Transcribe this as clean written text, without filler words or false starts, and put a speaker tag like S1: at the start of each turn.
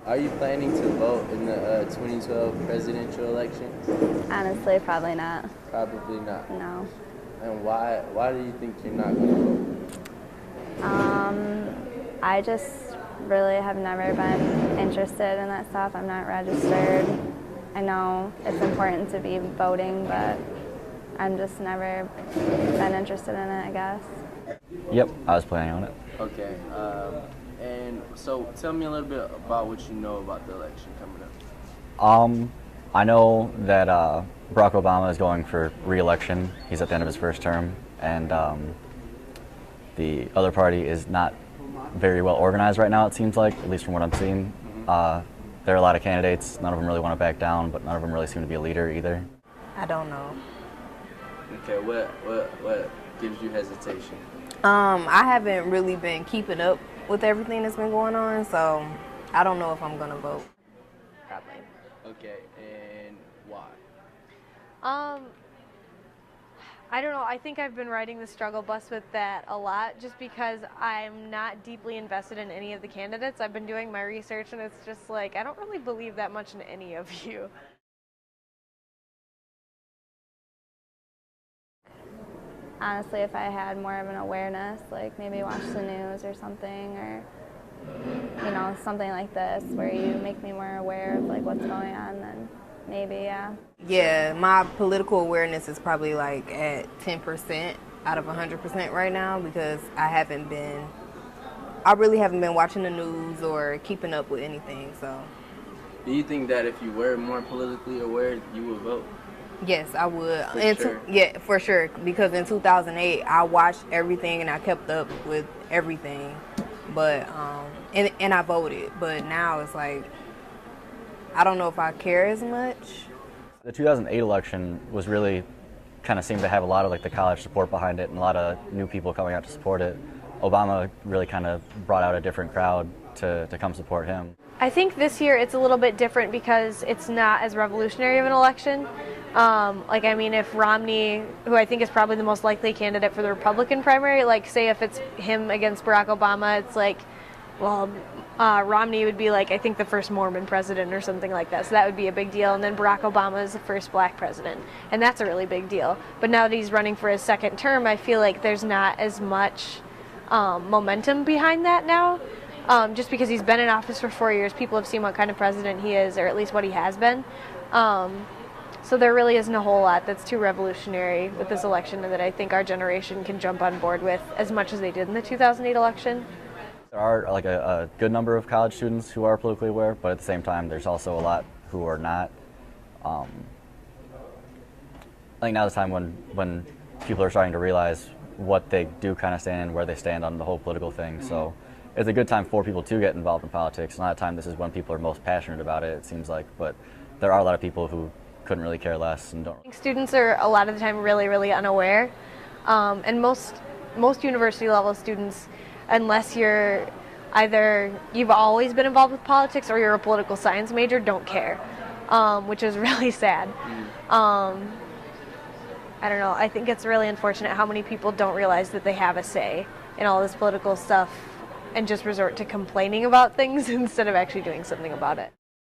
S1: Are you planning to vote in the 2012 presidential election?
S2: Honestly, probably not.
S1: Probably not.
S2: No.
S1: And why? Why do you think you're not going to vote?
S2: I just really have never been interested in that stuff. I'm not registered. I know it's important to be voting, but I'm just never been interested in it, I guess.
S3: Yep, I was planning on it.
S1: Okay. And so tell me a little bit about what you know about the election coming up.
S3: I know that Barack Obama is going for re-election. He's at the end of his first term, and the other party is not very well organized right now, it seems like, at least from what I'm seeing. There are a lot of candidates. None of them really want to back down, but none of them really seem to be a leader either.
S4: I don't know.
S1: Okay, what gives you hesitation?
S4: I haven't really been keeping up with everything that's been going on, so I don't know if I'm gonna vote.
S5: Probably.
S1: Okay, and why?
S5: I don't know. I think I've been riding the struggle bus with that a lot just because I'm not deeply invested in any of the candidates. I've been doing my research and it's just like, I don't really believe that much in any of you.
S2: Honestly, if I had more of an awareness, like maybe watch the news or something, or something like this where you make me more aware of like what's going on, then maybe, yeah.
S4: Yeah, my political awareness is probably like at 10% out of 100% right now because I really haven't been watching the news or keeping up with anything, so.
S1: Do you think that if you were more politically aware, you would vote?
S4: Yes, I would.
S1: For sure.
S4: Yeah, for sure. Because in 2008, I watched everything and I kept up with everything, but and I voted. But now it's like I don't know if I care as much.
S3: The 2008 election was really kind of seemed to have a lot of like the college support behind it and a lot of new people coming out to support it. Obama really kind of brought out a different crowd to come support him.
S5: I think this year it's a little bit different because it's not as revolutionary of an election. If Romney, who I think is probably the most likely candidate for the Republican primary, like say if it's him against Barack Obama, it's like, well, Romney would be like, I think the first Mormon president or something like that. So that would be a big deal. And then Barack Obama is the first black president. And that's a really big deal. But now that he's running for his second term, I feel like there's not as much momentum behind that now. Just because he's been in office for 4 years, people have seen what kind of president he is, or at least what he has been. So there really isn't a whole lot that's too revolutionary with this election and that I think our generation can jump on board with as much as they did in the 2008 election.
S3: There are like a good number of college students who are politically aware, but at the same time, there's also a lot who are not. I think now is the time when people are starting to realize what they do kind of stand, where they stand on the whole political thing. So it's a good time for people to get involved in politics. A lot of time, this is when people are most passionate about it, it seems like, but there are a lot of people who couldn't really care less and don't.
S5: I think students are a lot of the time really, really unaware, and most university level students, unless you're either you've always been involved with politics or you're a political science major, don't care, which is really sad. I don't know. I think it's really unfortunate how many people don't realize that they have a say in all this political stuff and just resort to complaining about things instead of actually doing something about it.